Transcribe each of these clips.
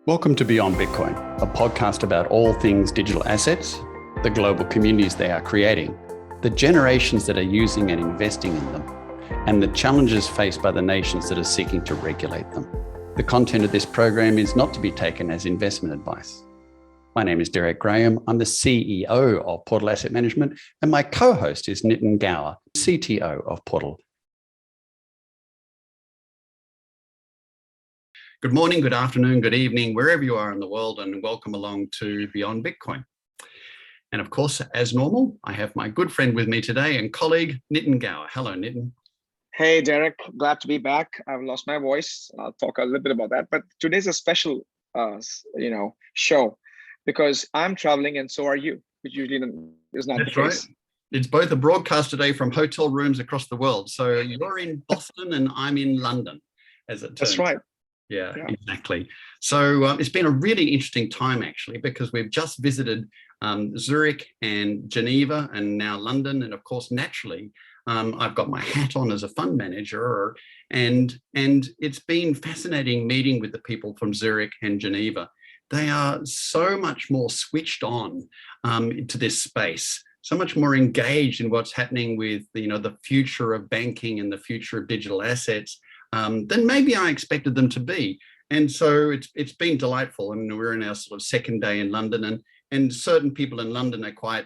Welcome to Beyond Bitcoin, a podcast about all things digital assets, the global communities they are creating, the generations that are using and investing in them, and the challenges faced by the nations that are seeking to regulate them. The content of this program is not to be taken as investment advice. My name is Deryck Graham. I'm the CEO of Portal Asset Management, and my co-host is Nitin Gower, CTO of Portal. Good morning, good afternoon, good evening, wherever you are in the world, and welcome along to Beyond Bitcoin. And of course, as normal, I have my good friend with me today and colleague, Nitin Gower. Hello, Nitin. Hey, Deryck. Glad to be back. I've lost my voice. I'll talk a little bit about that. But today's a special, show because I'm traveling and so are you, which usually is not the case. Right. It's both a broadcast today from hotel rooms across the world. So you're in Boston and I'm in London, as it turns. That's right. Yeah, exactly. So it's been a really interesting time, actually, because we've just visited Zurich and Geneva and now London. And of course, naturally, I've got my hat on as a fund manager. And it's been fascinating meeting with the people from Zurich and Geneva. They are so much more switched on to this space, so much more engaged in what's happening with the future of banking and the future of digital assets than maybe I expected them to be. And so it's been delightful. And we're in our sort of second day in London, and certain people in London are quite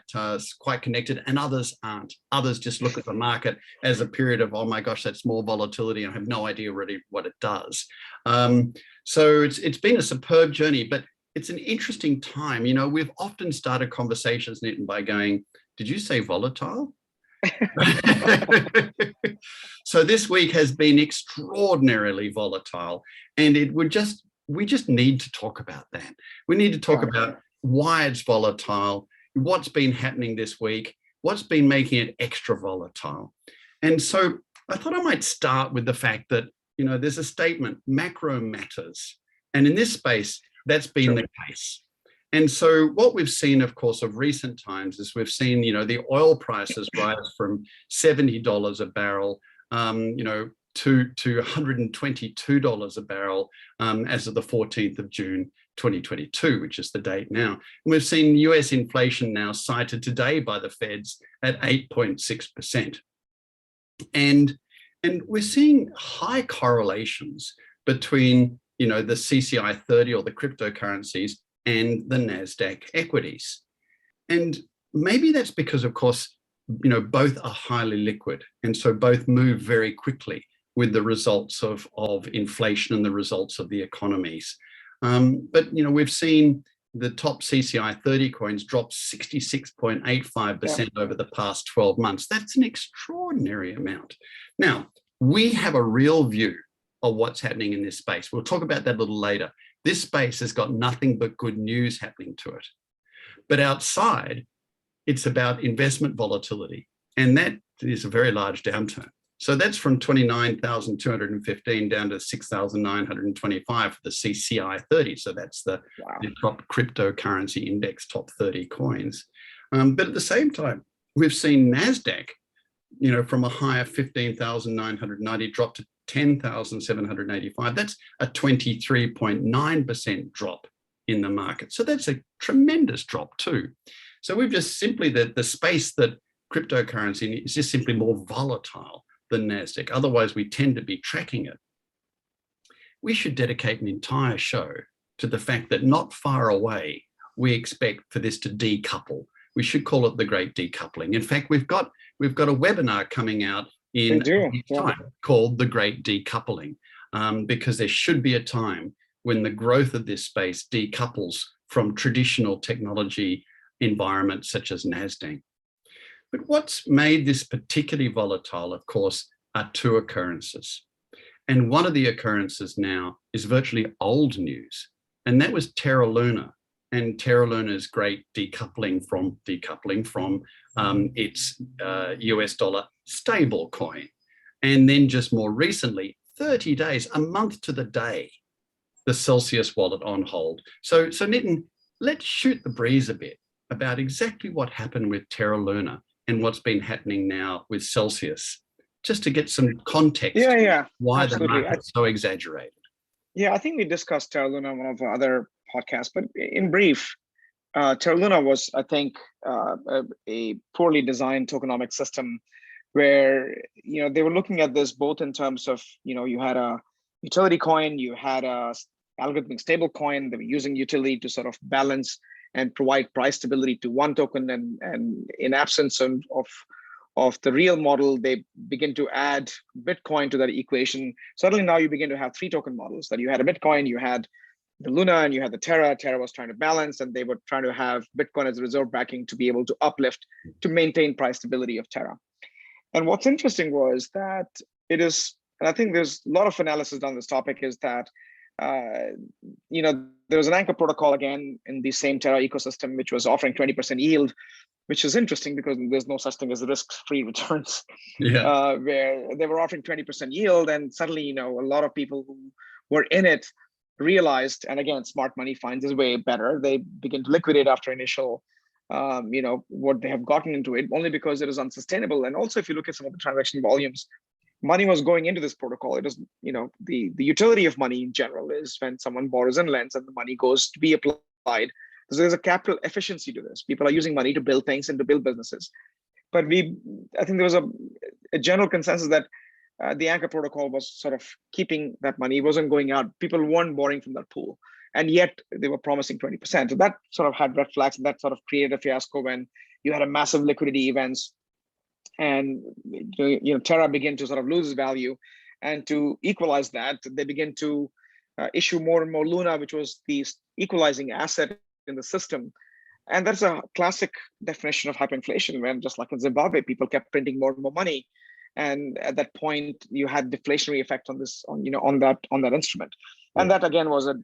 connected and others aren't. Others just look at the market as a period of, oh my gosh, that's more volatility. I have no idea really what it does. So it's been a superb journey, but it's an interesting time. We've often started conversations, Nitin, by going, did you say volatile? So this week has been extraordinarily volatile, and we just need to talk about that. We need to talk about why it's volatile, what's been happening this week, what's been making it extra volatile. And so I thought I might start with the fact that there's a statement, macro matters, and in this space that's been the case. And so what we've seen, of course, of recent times is we've seen, the oil prices rise from $70 a barrel, to $122 a barrel as of the 14th of June, 2022, which is the date now. And we've seen US inflation now cited today by the Feds at 8.6%. And we're seeing high correlations between, the CCI 30 or the cryptocurrencies and the NASDAQ equities. And maybe that's because, of course, both are highly liquid. And so both move very quickly with the results of inflation and the results of the economies. But, we've seen the top CCI 30 coins drop 66.85% over the past 12 months. That's an extraordinary amount. Now, we have a real view of what's happening in this space. We'll talk about that a little later. This space has got nothing but good news happening to it. But outside, it's about investment volatility. And that is a very large downturn. So that's from 29,215 down to 6,925 for the CCI 30. So that's the top cryptocurrency index, top 30 coins. But at the same time, we've seen NASDAQ, from a high of 15,990 drop to 10,785. That's a 23.9% drop in the market. So that's a tremendous drop too. So we've just simply, the space that cryptocurrency is just simply more volatile than NASDAQ. Otherwise, we tend to be tracking it. We should dedicate an entire show to the fact that not far away, we expect for this to decouple. We should call it the great decoupling. In fact, we've got a webinar coming out in time called The Great Decoupling, because there should be a time when the growth of this space decouples from traditional technology environments such as NASDAQ. But what's made this particularly volatile, of course, are two occurrences. And one of the occurrences now is virtually old news, and that was Terra Luna and Terra Luna's great decoupling from its US dollar stable coin. And then just more recently, 30 days, a month to the day, the Celsius wallet on hold. So Nitin, let's shoot the breeze a bit about exactly what happened with Terra Luna and what's been happening now with Celsius, just to get some context why Absolutely. The market's so exaggerated. Yeah, I think we discussed Terra Luna on one of our other podcasts, but in brief, Terra Luna was, I think, a poorly designed tokenomic system where they were looking at this both in terms of you had a utility coin, you had a algorithmic stable coin. They were using utility to sort of balance and provide price stability to one token, and in absence of the real model, they begin to add Bitcoin to that equation. Suddenly now you begin to have three token models. That you had a Bitcoin, you had the Luna, and you had the Terra. Terra was trying to balance, and they were trying to have Bitcoin as a reserve backing to be able to uplift to maintain price stability of Terra. And what's interesting was that it is, and I think there's a lot of analysis on this topic, is that there was an anchor protocol again in the same Terra ecosystem, which was offering 20% yield, which is interesting because there's no such thing as risk-free returns. Yeah. Where they were offering 20% yield, and suddenly, a lot of people who were in it realized, and again, smart money finds its way better. They begin to liquidate after initial, what they have gotten into it, only because it is unsustainable. And also, if you look at some of the transaction volumes, money was going into this protocol. It is, the utility of money in general is when someone borrows and lends, and the money goes to be applied. So there's a capital efficiency to this. People are using money to build things and to build businesses. But I think there was a general consensus that the anchor protocol was sort of keeping that money. It wasn't going out. People weren't borrowing from that pool, and yet they were promising 20%. So that sort of had red flags, and that sort of created a fiasco when you had a massive liquidity events, and Terra began to sort of lose value. And to equalize that, they began to issue more and more Luna, which was the equalizing asset in the system. And that's a classic definition of hyperinflation, when just like in Zimbabwe, people kept printing more and more money. And at that point, you had deflationary effect on this, on that instrument. And that again was a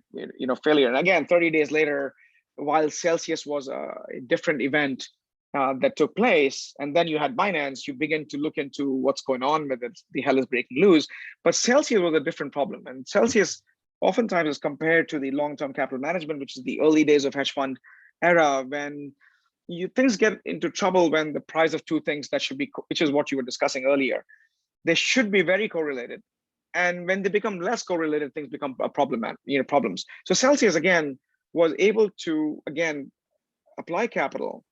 failure. And again, 30 days later, while Celsius was a different event that took place, and then you had Binance, you begin to look into what's going on with it. The hell is breaking loose. But Celsius was a different problem. And Celsius oftentimes is compared to the long-term capital management, which is the early days of hedge fund era, when things get into trouble when the price of two things that should be, which is what you were discussing earlier, they should be very correlated. And when they become less correlated, things become a problems. So Celsius again was able to apply capital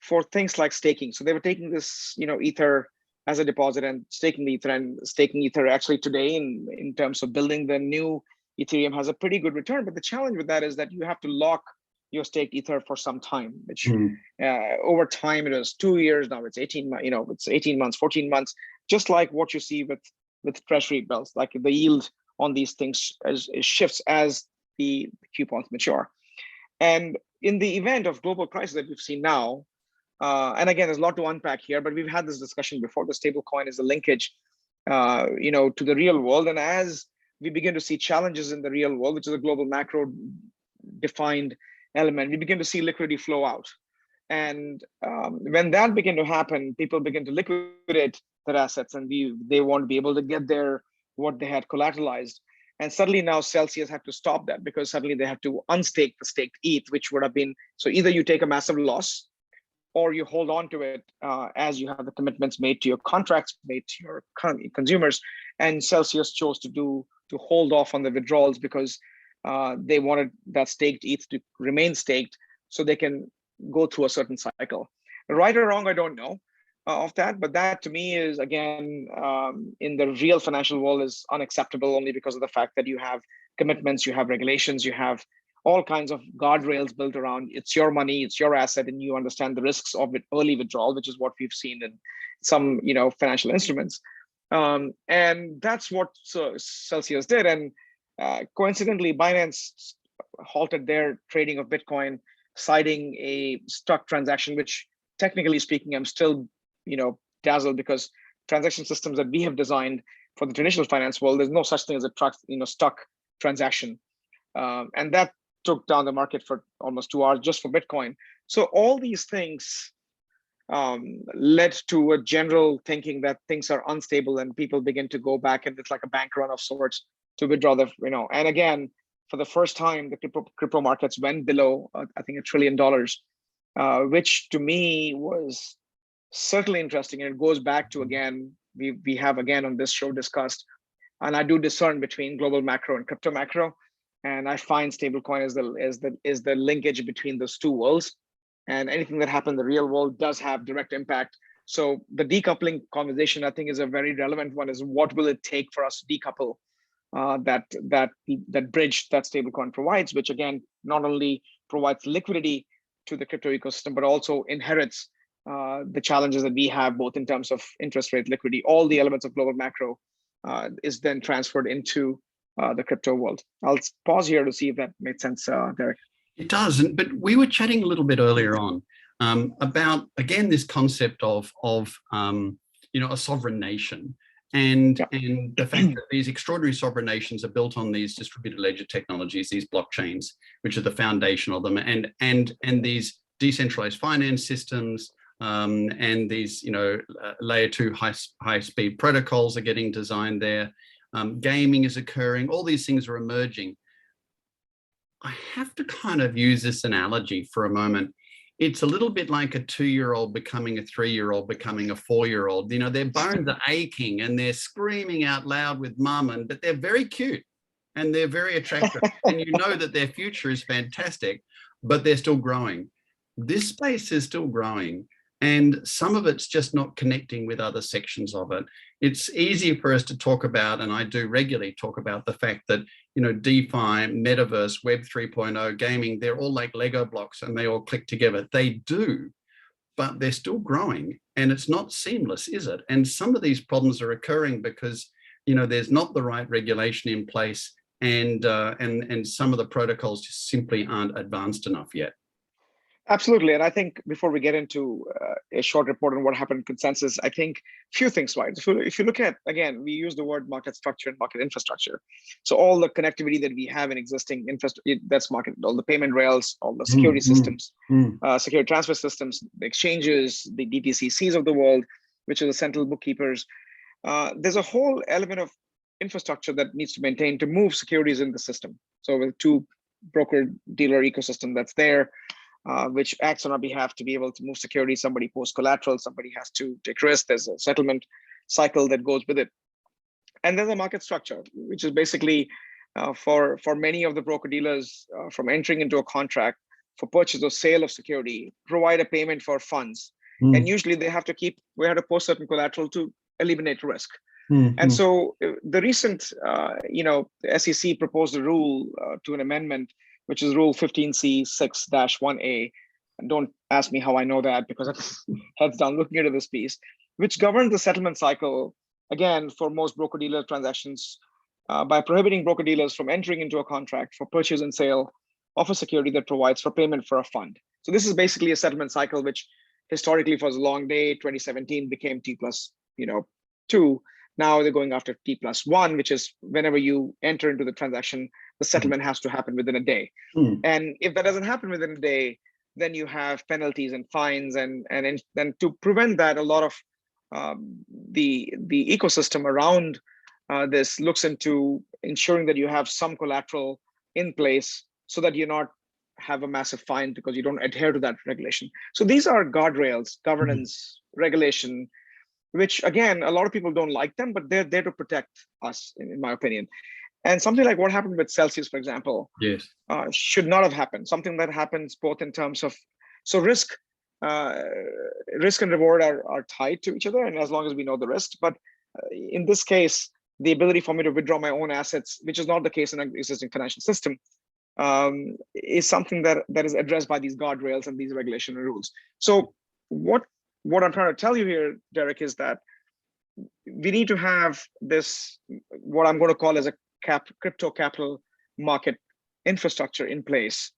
for things like staking. So they were taking this Ether as a deposit and staking the Ether, and staking Ether actually today in terms of building the new Ethereum has a pretty good return. But the challenge with that is that you have to lock your staked Ether for some time, which over time it was 2 years. Now it's 18 months, it's 18 months, 14 months, just like what you see with treasury bills. Like the yield on these things shifts as the coupons mature. And in the event of global crisis that we've seen now, and again, there's a lot to unpack here, but we've had this discussion before. The stable coin is a linkage, to the real world. And as we begin to see challenges in the real world, which is a global macro defined element, we begin to see liquidity flow out. And when that begin to happen, people begin to liquidate their assets, and they want to be able to get what they had collateralized. And suddenly now Celsius have to stop that, because suddenly they have to unstake the staked ETH, which would have been, so either you take a massive loss or you hold on to it as you have the commitments made to your contracts, made to your consumers. And Celsius chose to hold off on the withdrawals because they wanted that staked ETH to remain staked so they can go through a certain cycle. Right or wrong, I don't know of that, but that to me is, again, in the real financial world is unacceptable, only because of the fact that you have commitments, you have regulations, you have all kinds of guardrails built around it's your money, it's your asset, and you understand the risks of early withdrawal, which is what we've seen in some financial instruments. And that's what Celsius did. And coincidentally, Binance halted their trading of Bitcoin, citing a stuck transaction, which technically speaking, I'm still dazzled, because transaction systems that we have designed for the traditional finance world, there's no such thing as a stuck transaction. And that took down the market for almost 2 hours just for Bitcoin. So all these things led to a general thinking that things are unstable, and people begin to go back, and it's like a bank run of sorts to withdraw and again, for the first time, the crypto markets went below, I think, $1 trillion, which to me was certainly interesting. And it goes back to, again, we have again on this show discussed and I do discern between global macro and crypto macro. And I find stablecoin is the linkage between those two worlds. And anything that happens in the real world does have direct impact. So the decoupling conversation, I think, is a very relevant one. Is what will it take for us to decouple that bridge that stablecoin provides, which again not only provides liquidity to the crypto ecosystem, but also inherits the challenges that we have, both in terms of interest rate, liquidity, all the elements of global macro is then transferred into the crypto world. I'll pause here to see if that made sense, Deryck. It does, but we were chatting a little bit earlier on about, again, this concept of a sovereign nation, and the fact that these extraordinary sovereign nations are built on these distributed ledger technologies, these blockchains, which are the foundation of them, and these decentralized finance systems, and these layer 2 high speed protocols are getting designed there. Gaming is occurring. All these things are emerging. I have to kind of use this analogy for a moment. It's a little bit like a 2-year-old becoming a 3-year-old becoming a 4-year-old. Their bones are aching and they're screaming out loud with mum, but they're very cute and they're very attractive. And you know that their future is fantastic, but they're still growing. This space is still growing, and some of it's just not connecting with other sections of it. It's easier for us to talk about, and I do regularly talk about the fact that DeFi, metaverse, Web 3.0, gaming, they're all like Lego blocks and they all click together. They do, but they're still growing, and it's not seamless, is it? And some of these problems are occurring because, there's not the right regulation in place, and some of the protocols just simply aren't advanced enough yet. Absolutely. And I think before we get into a short report on what happened in consensus, I think a few things, right? If you look at, again, we use the word market structure and market infrastructure. So all the connectivity that we have in existing infrastructure, that's market, all the payment rails, all the security systems, security transfer systems, the exchanges, the DTCCs of the world, which are the central bookkeepers. There's a whole element of infrastructure that needs to maintain to move securities in the system. So with two broker-dealer ecosystem that's there, which acts on our behalf to be able to move security. Somebody posts collateral, somebody has to take risk. There's a settlement cycle that goes with it. And there's a market structure, which is basically for many of the broker dealers from entering into a contract for purchase or sale of security, provide a payment for funds. And usually we have to post certain collateral to eliminate risk. And so the recent, the SEC proposed a rule to an amendment, which is Rule 15C6-1A. And don't ask me how I know that, because I'm heads down looking into this piece, which governs the settlement cycle, again, for most broker-dealer transactions by prohibiting broker-dealers from entering into a contract for purchase and sale of a security that provides for payment for a fund. So this is basically a settlement cycle, which historically was a long day. 2017 became T+2. Now they're going after T+1, which is whenever you enter into the transaction, the settlement has to happen within a day. And if that doesn't happen within a day, then you have penalties and fines. And to prevent that, a lot of the ecosystem around this looks into ensuring that you have some collateral in place so that you not have a massive fine because you don't adhere to that regulation. So these are guardrails, governance, regulation, which again, a lot of people don't like them, but they're there to protect us, in my opinion. And something like what happened with Celsius, for example, should not have happened. Something that happens both in terms of, so risk and reward are tied to each other, and as long as we know the risk. But in this case, the ability for me to withdraw my own assets, which is not the case in an existing financial system, is something that is addressed by these guardrails and these regulation and rules. So what I'm trying to tell you here, Deryck, is that we need to have this, what I'm going to call as a crypto capital market infrastructure in place,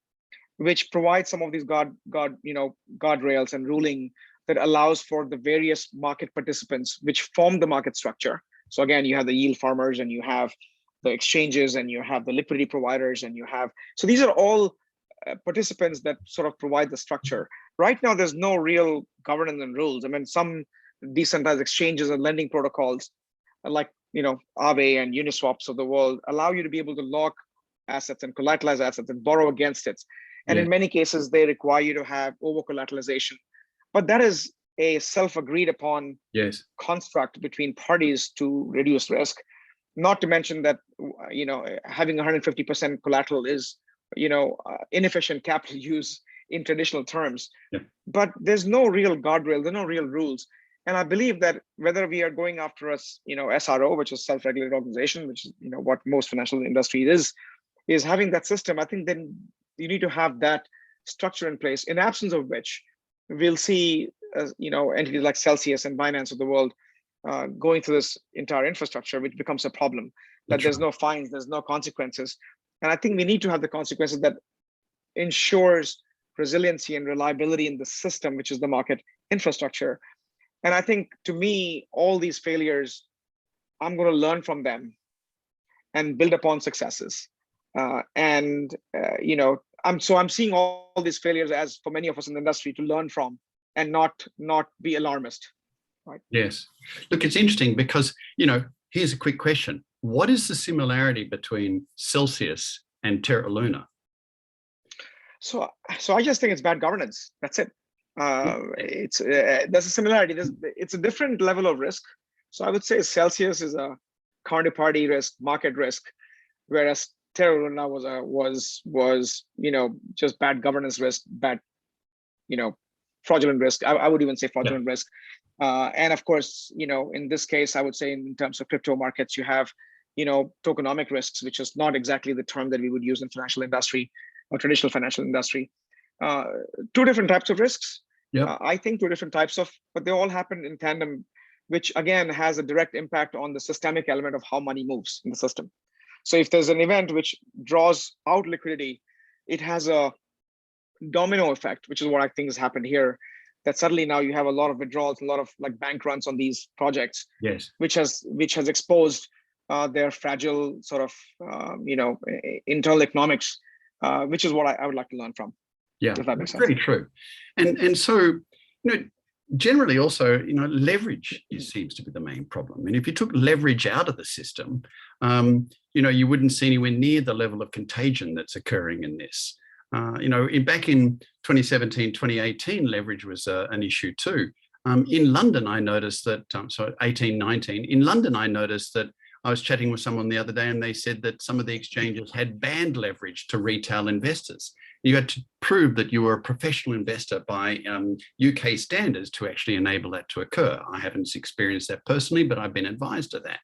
which provides some of these guardrails and ruling that allows for the various market participants which form the market structure. So again, you have the yield farmers, and you have the exchanges, and you have the liquidity providers, and so these are all participants that sort of provide the structure. Right now, there's no real governance and rules. I mean, some decentralized exchanges and lending protocols like Aave and Uniswaps of the world allow you to be able to lock assets and collateralize assets and borrow against it. And in many cases, they require you to have over collateralization. But that is a self-agreed upon construct between parties to reduce risk. Not to mention that, having 150% collateral is, inefficient capital use in traditional terms. Yeah. But there's no real guardrail, there's no real rules. And I believe that whether we are going after SRO, which is self-regulated organization, which is what most financial industry is having that system. I think then you need to have that structure in place, in absence of which we'll see entities like Celsius and Binance of the world going through this entire infrastructure, which becomes a problem. That there's no fines, there's no consequences. And I think we need to have the consequences that ensures resiliency and reliability in the system, which is the market infrastructure. And I think, to me, all these failures, I'm going to learn from them and build upon successes. I'm seeing all these failures as, for many of us in the industry, to learn from and not be alarmist. Right? Yes. Look, it's interesting because, here's a quick question. What is the similarity between Celsius and Terra Luna? So I just think it's bad governance. That's it. There's a similarity. It's a different level of risk. So I would say Celsius is a counterparty risk, market risk, whereas Terra Luna was just bad governance risk, bad, fraudulent risk. I would even say fraudulent risk. And of course, in this case, I would say in terms of crypto markets, you have, tokenomic risks, which is not exactly the term that we would use in financial industry or traditional financial industry. Two different types of risks. Yeah. I think two different types but they all happen in tandem, which again has a direct impact on the systemic element of how money moves in the system. So if there's an event which draws out liquidity, it has a domino effect, which is what I think has happened here, that suddenly now you have a lot of withdrawals, a lot of bank runs on these projects. Yes. Which has exposed their fragile sort of internal economics, which is what I would like to learn from. Yeah, if that makes sense. Very true. And so, generally also, leverage seems to be the main problem. And if you took leverage out of the system, you wouldn't see anywhere near the level of contagion that's occurring in this. Back in 2017, 2018, leverage was an issue too. In London, I noticed that, 18, 19, in London, I noticed that I was chatting with someone the other day and they said that some of the exchanges had banned leverage to retail investors. You had to prove that you were a professional investor by UK standards to actually enable that to occur. I haven't experienced that personally, but I've been advised of that.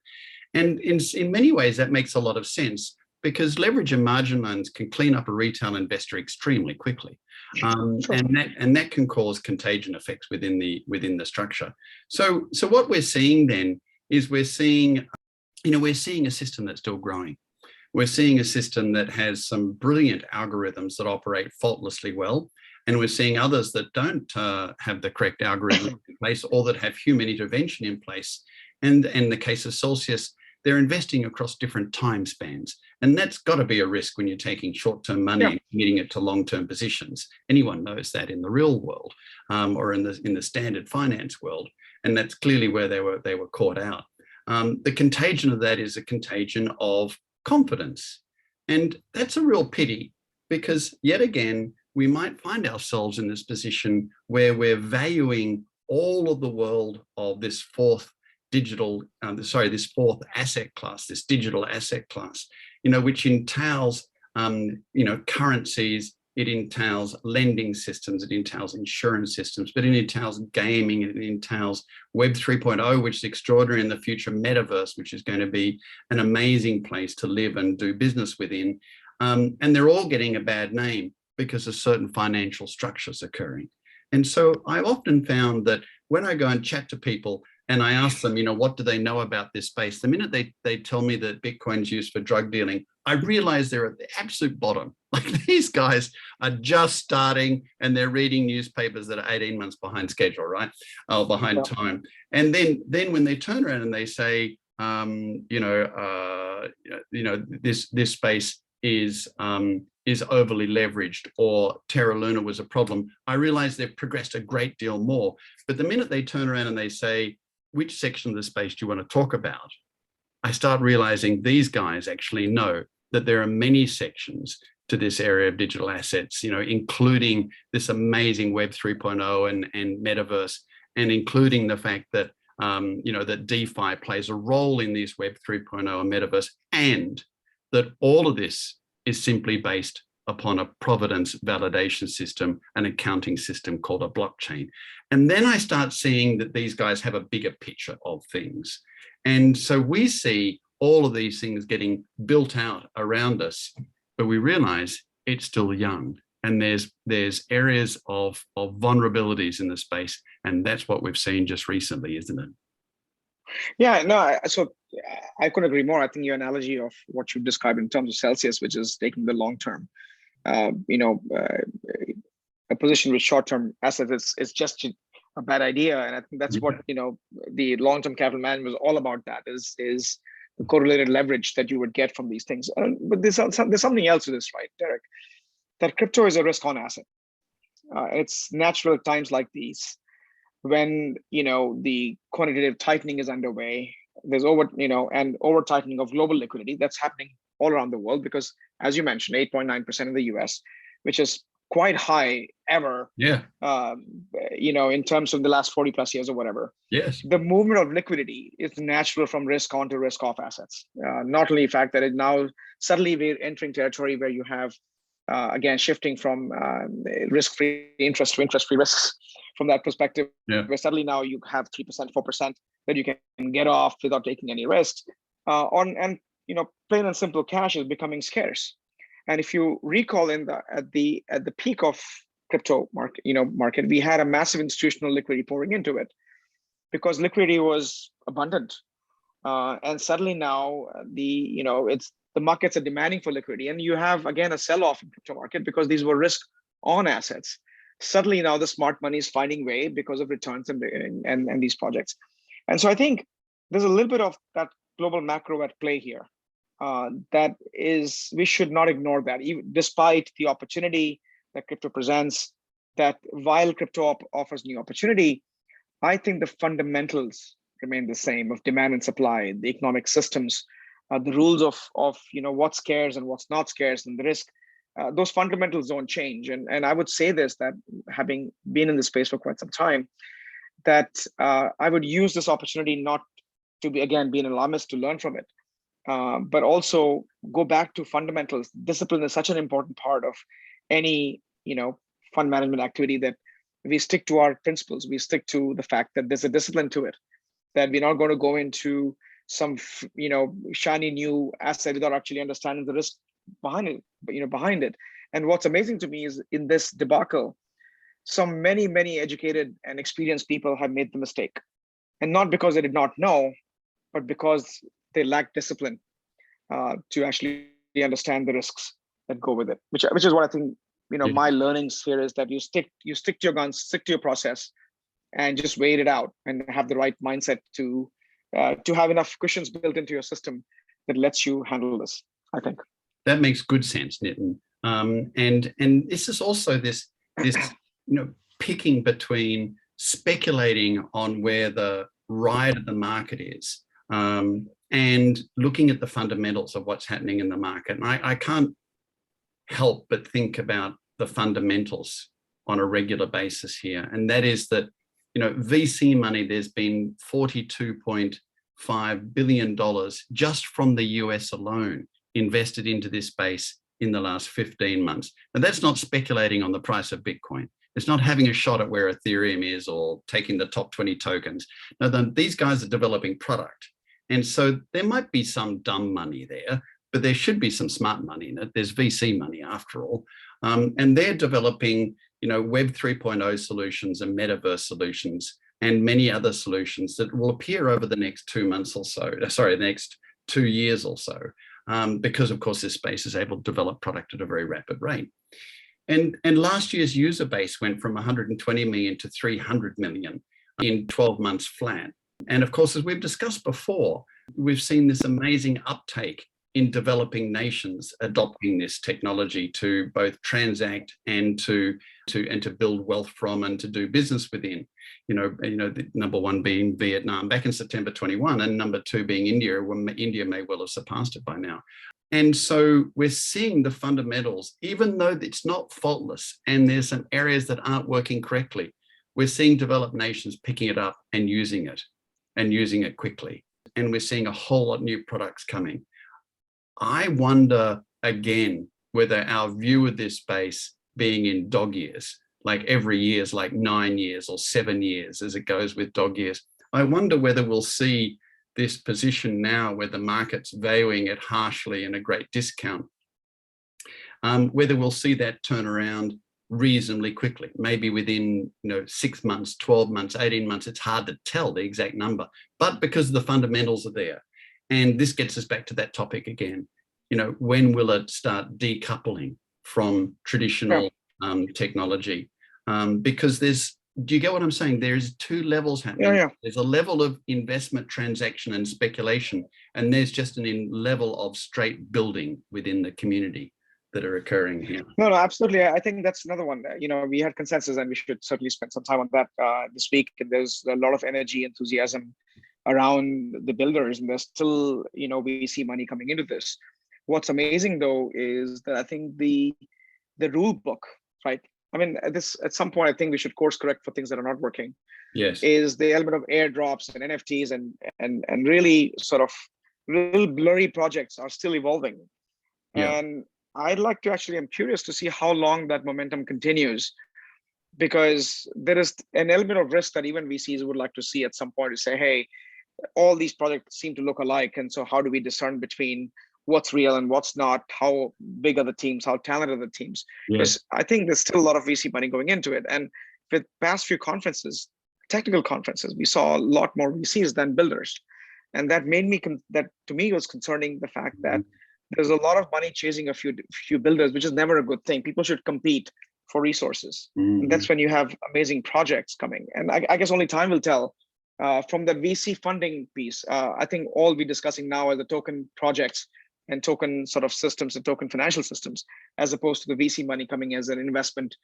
And in many ways, that makes a lot of sense because leverage and margin loans can clean up a retail investor extremely quickly. Sure. And that can cause contagion effects within the structure. So what we're seeing then is we're seeing a system that's still growing. We're seeing a system that has some brilliant algorithms that operate faultlessly well. And we're seeing others that don't have the correct algorithm in place or that have human intervention in place. And in the case of Celsius, they're investing across different time spans. And that's got to be a risk when you're taking short-term money and committing it to long-term positions. Anyone knows that in the real world or in the standard finance world. And that's clearly where they were caught out. The contagion of that is a contagion of confidence. And that's a real pity because yet again, we might find ourselves in this position where we're valuing all of the world of this fourth asset class, this digital asset class, which entails, currencies, it entails lending systems, it entails insurance systems, but it entails gaming, it entails Web 3.0, which is extraordinary in the future, metaverse, which is going to be an amazing place to live and do business within. And they're all getting a bad name because of certain financial structures occurring. And so I've often found that when I go and chat to people and I ask them, what do they know about this space? The minute they tell me that Bitcoin's used for drug dealing, I realize they're at the absolute bottom. Like these guys are just starting and they're reading newspapers that are 18 months behind schedule, right? Behind time. And then when they turn around and they say, this space is overly leveraged or Terra Luna was a problem, I realize they've progressed a great deal more. But the minute they turn around and they say, which section of the space do you want to talk about? I start realizing these guys actually know that there are many sections to this area of digital assets, including this amazing Web 3.0 and metaverse, and including the fact that that DeFi plays a role in this Web 3.0 and metaverse, and that all of this is simply based upon a provenance validation system, an accounting system called a blockchain. And then I start seeing that these guys have a bigger picture of things. And so we see all of these things getting built out around us, but we realize it's still young. And there's areas of vulnerabilities in the space. And that's what we've seen just recently, isn't it? Yeah, no, so I couldn't agree more. I think your analogy of what you described in terms of Celsius, which is taking the long term, a position with short-term assets is just a bad idea. And I think that's what, the long-term capital management was all about. That is the correlated leverage that you would get from these things. But there's something else to this, right, Deryck? That crypto is a risk-on asset. It's natural at times like these, when the quantitative tightening is underway. There's over tightening of global liquidity that's happening all around the world, because, as you mentioned, 8.9% in the US, which is quite high ever. Yeah. In terms of the last 40 plus years or whatever. Yes. The movement of liquidity is natural from risk on to risk off assets. Not only the fact that it now suddenly we're entering territory where you have again shifting from risk-free interest to interest-free risks from that perspective, where suddenly now you have 3%, 4% that you can get off without taking any risks. Plain and simple cash is becoming scarce. And if you recall, at the peak of crypto market, we had a massive institutional liquidity pouring into it because liquidity was abundant. And suddenly now the markets are demanding for liquidity, and you have again a sell-off in crypto market because these were risk-on assets. Suddenly now the smart money is finding way because of returns and these projects. And so I think there's a little bit of that global macro at play here. That is, we should not ignore that, even despite the opportunity that crypto presents. That while crypto offers new opportunity, I think the fundamentals remain the same of demand and supply, the economic systems, the rules of what's scarce and what's not scarce, and the risk. Those fundamentals don't change. And I would say this, that having been in this space for quite some time, that I would use this opportunity not to be an alarmist, to learn from it, but also go back to fundamentals. Discipline is such an important part of any fund management activity, that we stick to our principles. We stick to the fact that there's a discipline to it, that we're not going to go into some shiny new asset without actually understanding the risk behind it. And what's amazing to me is, in this debacle, many educated and experienced people have made the mistake, and not because they did not know, but because they lack discipline to actually understand the risks that go with it. Which is what I think my learnings here is, that you stick to your guns, stick to your process, and just wait it out, and have the right mindset to have enough cushions built into your system that lets you handle this. I think that makes good sense, Nitin. And this is also this picking between speculating on where the ride of the market is, and looking at the fundamentals of what's happening in the market. And I can't help but think about the fundamentals on a regular basis here. And that is that, VC money, there's been $42.5 billion just from the US alone invested into this space in the last 15 months. And that's not speculating on the price of Bitcoin. It's not having a shot at where Ethereum is or taking the top 20 tokens. No, these guys are developing product. And so there might be some dumb money there, but there should be some smart money in it. There's VC money after all. And they're developing, Web 3.0 solutions and metaverse solutions and many other solutions that will appear over the next 2 months or so, the next 2 years or so, because of course this space is able to develop product at a very rapid rate. And last year's user base went from 120 million to 300 million in 12 months flat. And of course, as we've discussed before, we've seen this amazing uptake in developing nations adopting this technology to both transact and to build wealth from and to do business within. The number one being Vietnam back in September 21, and number two being India, when India may well have surpassed it by now. And so we're seeing the fundamentals, even though it's not faultless and there's some areas that aren't working correctly, we're seeing developed nations picking it up and using it. and using it quickly. And we're seeing a whole lot of new products coming. I wonder again whether our view of this space being in dog years, like every year is like 9 years or 7 years as it goes with dog years. I wonder whether we'll see this position now where the market's valuing it harshly and a great discount, whether we'll see that turn around reasonably quickly, maybe within 6 months, 12 months, 18 months. It's hard to tell the exact number, but because the fundamentals are there. And this gets us back to that topic again. When will it start decoupling from traditional technology? Because do you get what I'm saying? There's two levels happening. Yeah. There's a level of investment, transaction, and speculation, and there's just a level of straight building within the community that are occurring here. No, absolutely. I think that's another one. We had consensus, and we should certainly spend some time on that this week. And there's a lot of energy, enthusiasm around the builders, and there's still, we see money coming into this. What's amazing though is that I think the rule book, right? I mean, at some point, I think we should course correct for things that are not working. Yes. Is the element of airdrops and NFTs and really sort of real blurry projects are still evolving. Yeah. And I'm curious to see how long that momentum continues, because there is an element of risk that even VCs would like to see at some point to say, hey, all these projects seem to look alike. And so how do we discern between what's real and what's not? How big are the teams? How talented are the teams? Because I think there's still a lot of VC money going into it. And with past few conferences, technical conferences, we saw a lot more VCs than builders. And that made me, that to me was concerning, the fact that there's a lot of money chasing a few builders, which is never a good thing. People should compete for resources. And that's when you have amazing projects coming. And I guess only time will tell. From the VC funding piece, I think all we're discussing now are the token projects and token sort of systems and token financial systems, as opposed to the VC money coming as an investment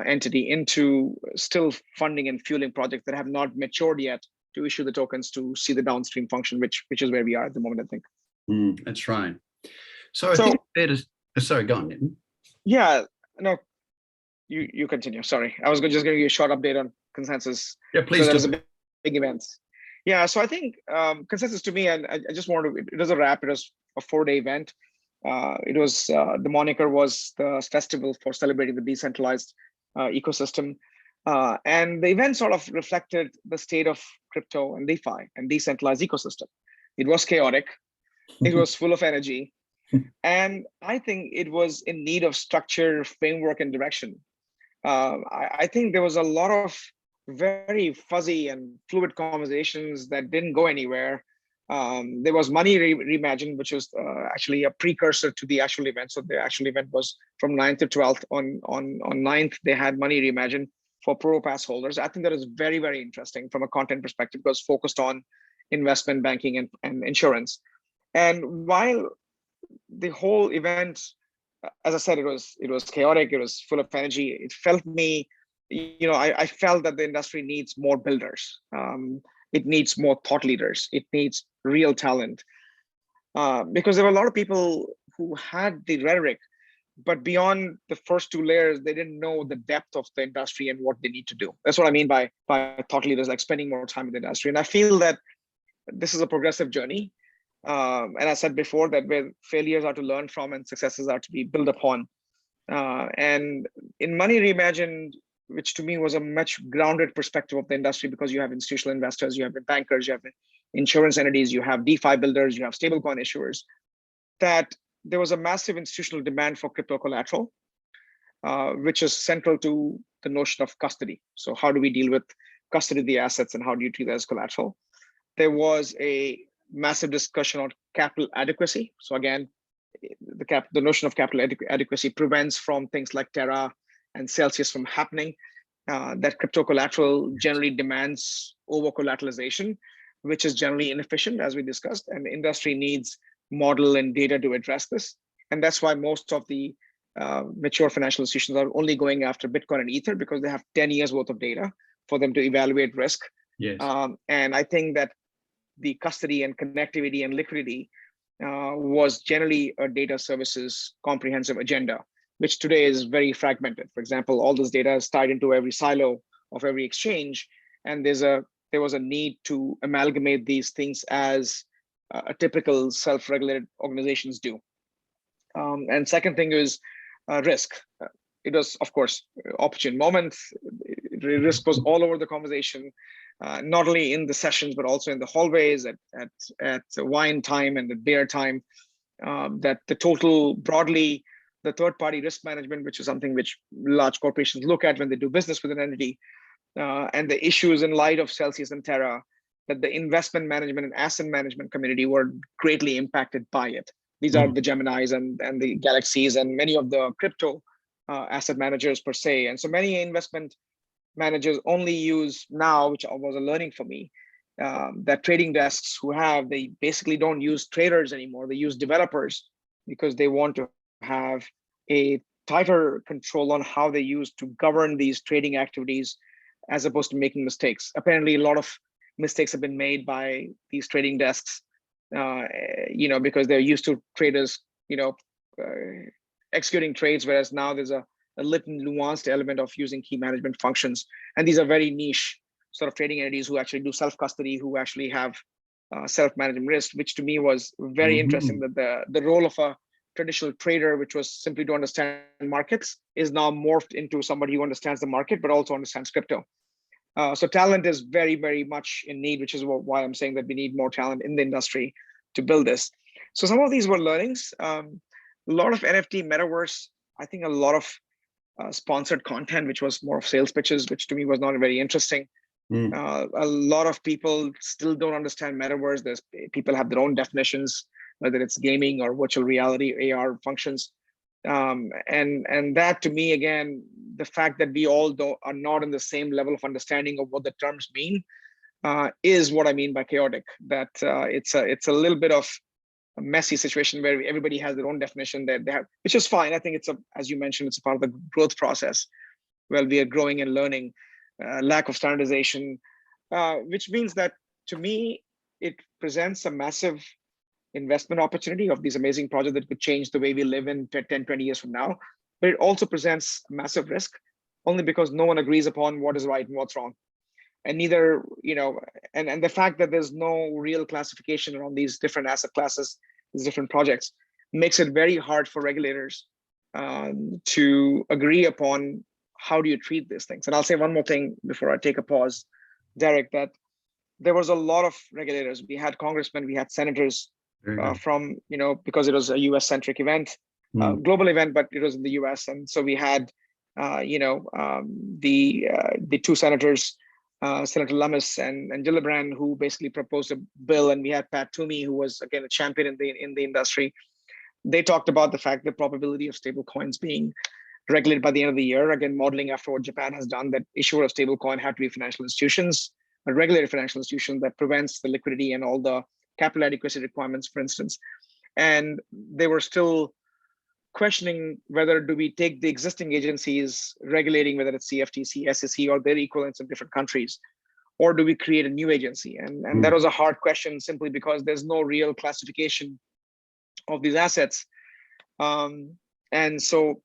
entity into still funding and fueling projects that have not matured yet to issue the tokens to see the downstream function, which is where we are at the moment, I think. That's right. So I think sorry, go on, Nitin. Yeah, no, you continue. Sorry, I was just giving you a short update on consensus. Yeah, please. So there's big events. Yeah, so I think consensus to me, and I just wanted to, it was a wrap. It was a 4-day event. It was the moniker was the festival for celebrating the decentralized ecosystem, and the event sort of reflected the state of crypto and DeFi and decentralized ecosystem. It was chaotic. It was full of energy. And I think it was in need of structure, framework, and direction. I think there was a lot of very fuzzy and fluid conversations that didn't go anywhere. There was Money Reimagined, which was actually a precursor to the actual event. So the actual event was from 9th to 12th. On 9th, they had Money Reimagined for Pro Pass holders. I think that is very, very interesting from a content perspective, because focused on investment banking and insurance. And while the whole event, as I said, it was chaotic, it was full of energy. It felt I felt that the industry needs more builders. It needs more thought leaders. It needs real talent. Because there were a lot of people who had the rhetoric, but beyond the first 2 layers, they didn't know the depth of the industry and what they need to do. That's what I mean by thought leaders, like spending more time in the industry. And I feel that this is a progressive journey. And I said before that where failures are to learn from and successes are to be built upon. And in Money Reimagined, which to me was a much grounded perspective of the industry, because you have institutional investors, you have bankers, you have insurance entities, you have DeFi builders, you have stablecoin issuers, that there was a massive institutional demand for crypto collateral, which is central to the notion of custody. So how do we deal with custody of the assets and how do you treat that as collateral? There was a massive discussion on capital adequacy. So again, the notion of capital adequacy prevents from things like Terra and Celsius from happening. That crypto collateral generally demands over collateralization, which is generally inefficient, as we discussed, and the industry needs model and data to address this. And that's why most of the mature financial institutions are only going after Bitcoin and Ether, because they have 10 years worth of data for them to evaluate risk. Yes. And I think that the custody and connectivity and liquidity was generally a data services comprehensive agenda, which today is very fragmented. For example, all this data is tied into every silo of every exchange, and there's a there was a need to amalgamate these things as a typical self-regulated organizations do. And second thing is risk. It was, of course, opportune moment. Risk was all over the conversation, not only in the sessions, but also in the hallways at wine time and at beer time. That the total broadly, the third-party risk management, which is something which large corporations look at when they do business with an entity, and the issues in light of Celsius and Terra, that the investment management and asset management community were greatly impacted by it. These are the Geminis and the Galaxies and many of the crypto asset managers per se. And so many investment managers only use now, which was a learning for me, that trading desks they basically don't use traders anymore. They use developers because they want to have a tighter control on how they use to govern these trading activities as opposed to making mistakes. Apparently, a lot of mistakes have been made by these trading desks, because they're used to traders, executing trades, whereas now there's a little nuanced element of using key management functions. And these are very niche sort of trading entities who actually do self-custody, who actually have self-management risk, which to me was very interesting, that the role of a traditional trader, which was simply to understand markets, is now morphed into somebody who understands the market, but also understands crypto. So talent is very, very much in need, which is why I'm saying that we need more talent in the industry to build this. So some of these were learnings. A lot of NFT metaverse, I think a lot of sponsored content, which was more of sales pitches, which to me was not very interesting. A lot of people still don't understand metaverse. People have their own definitions, whether it's gaming or virtual reality, AR functions. And that to me, again, the fact that we all are not in the same level of understanding of what the terms mean is what I mean by chaotic. That it's a little bit of a messy situation where everybody has their own definition that they have, which is fine. I think as you mentioned, it's a part of the growth process where we are growing and learning. Lack of standardization, which means that to me, it presents a massive investment opportunity of these amazing projects that could change the way we live in 10, 20 years from now. But it also presents massive risk only because no one agrees upon what is right and what's wrong. And neither, and the fact that there's no real classification around these different asset classes, these different projects, makes it very hard for regulators to agree upon how do you treat these things. And I'll say one more thing before I take a pause, Deryck, that there was a lot of regulators. We had congressmen, we had senators from, because it was a US centric event, global event, but it was in the US. And so we had, the two senators, Senator Lummis and Gillibrand, who basically proposed a bill. And we had Pat Toomey, who was, again, a champion in the industry. They talked about the fact the probability of stable coins being regulated by the end of the year, again, modeling after what Japan has done, that issuer of stablecoin have to be financial institutions, a regulated financial institution that prevents the liquidity and all the capital adequacy requirements, for instance. And they were still questioning whether do we take the existing agencies regulating, whether it's CFTC, SEC, or their equivalents in different countries, or do we create a new agency? And that was a hard question simply because there's no real classification of these assets. And so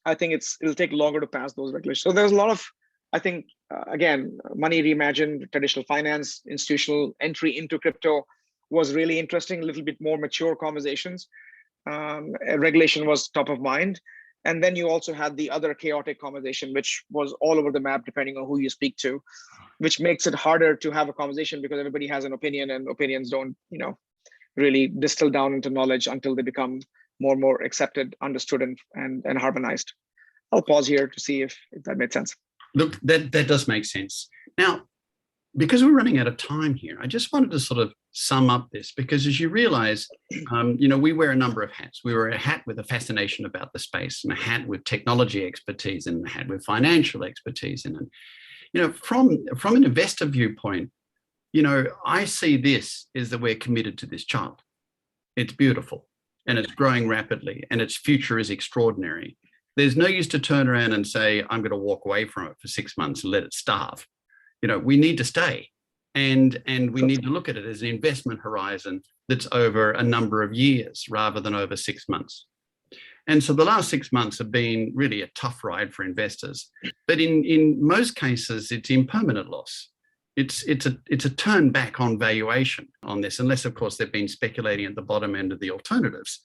I think it'll take longer to pass those regulations. So there's a lot of, I think, again, money reimagined, traditional finance, institutional entry into crypto was really interesting, a little bit more mature conversations. Regulation was top of mind. And then you also had the other chaotic conversation, which was all over the map, depending on who you speak to, which makes it harder to have a conversation because everybody has an opinion and opinions don't, really distill down into knowledge until they become more and more accepted, understood, and harmonized. I'll pause here to see if that made sense. Look, that does make sense. Now, because we're running out of time here, I just wanted to sort of sum up this, because as you realize, we wear a number of hats. We wear a hat with a fascination about the space, and a hat with technology expertise, and a hat with financial expertise in it. From an investor viewpoint, I see this is that we're committed to this child. It's beautiful and it's growing rapidly and its future is extraordinary. There's no use to turn around and say, I'm going to walk away from it for 6 months and let it starve. We need to stay and we need to look at it as an investment horizon that's over a number of years rather than over 6 months. And so the last 6 months have been really a tough ride for investors, but in most cases, it's impermanent loss. it's a turn back on valuation on this, unless of course they've been speculating at the bottom end of the alternatives.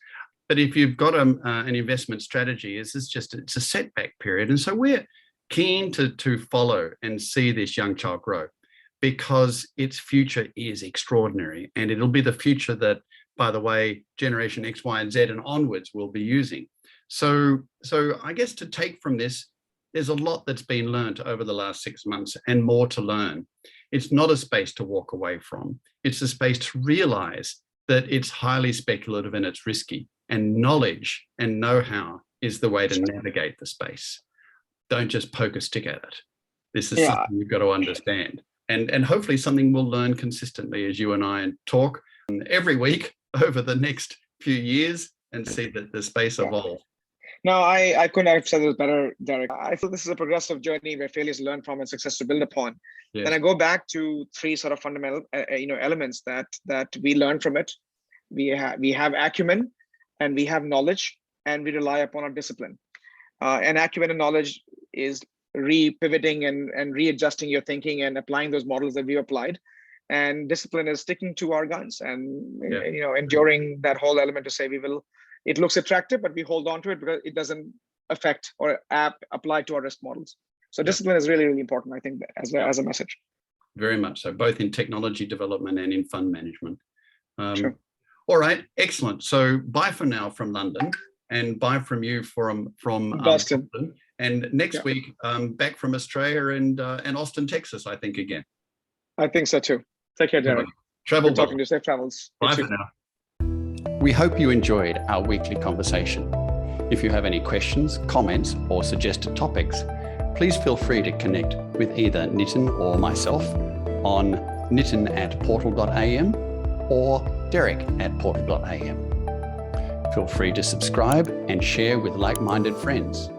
But if you've got an investment strategy, it's a setback period, and so we're keen to follow and see this young child grow, because its future is extraordinary, and it'll be the future that, by the way, generation X, Y, and Z and onwards will be using. So I guess to take from this, there's a lot that's been learned over the last 6 months and more to learn. It's not a space to walk away from. It's a space to realize that it's highly speculative and it's risky, and knowledge and know-how is the way to navigate the space. Don't just poke a stick at it. This is something you've got to understand. And hopefully something we'll learn consistently as you and I talk every week over the next few years and see that the space evolve. No, I couldn't have said it better, Deryck. I feel this is a progressive journey where failures learn from and success to build upon. Yes. And I go back to 3 sort of fundamental, elements that we learn from it. We have acumen, and we have knowledge, and we rely upon our discipline. And acumen and knowledge is re-pivoting and readjusting your thinking and applying those models that we applied. And discipline is sticking to our guns and enduring that whole element to say it looks attractive, but we hold on to it because it doesn't affect or apply to our risk models. So discipline is really, really important, I think, as a message. Very much so, both in technology development and in fund management. Sure. All right, excellent. So bye for now from London, and bye from you from Boston. And next week, back from Australia and Austin, Texas, I think, again. I think so too. Take care, Deryck. Travel well. Talking to you. Safe travels. Bye for now. We hope you enjoyed our weekly conversation. If you have any questions, comments, or suggested topics, please feel free to connect with either Nitin or myself on nitin@portal.am or Deryck@portal.am. Feel free to subscribe and share with like-minded friends.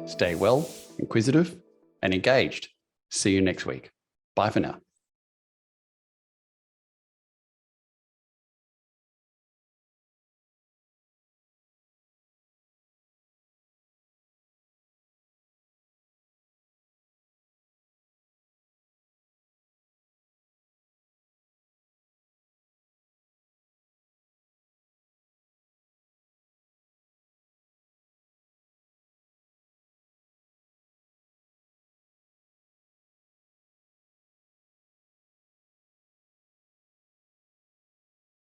Stay well, inquisitive, and engaged. See you next week. Bye for now.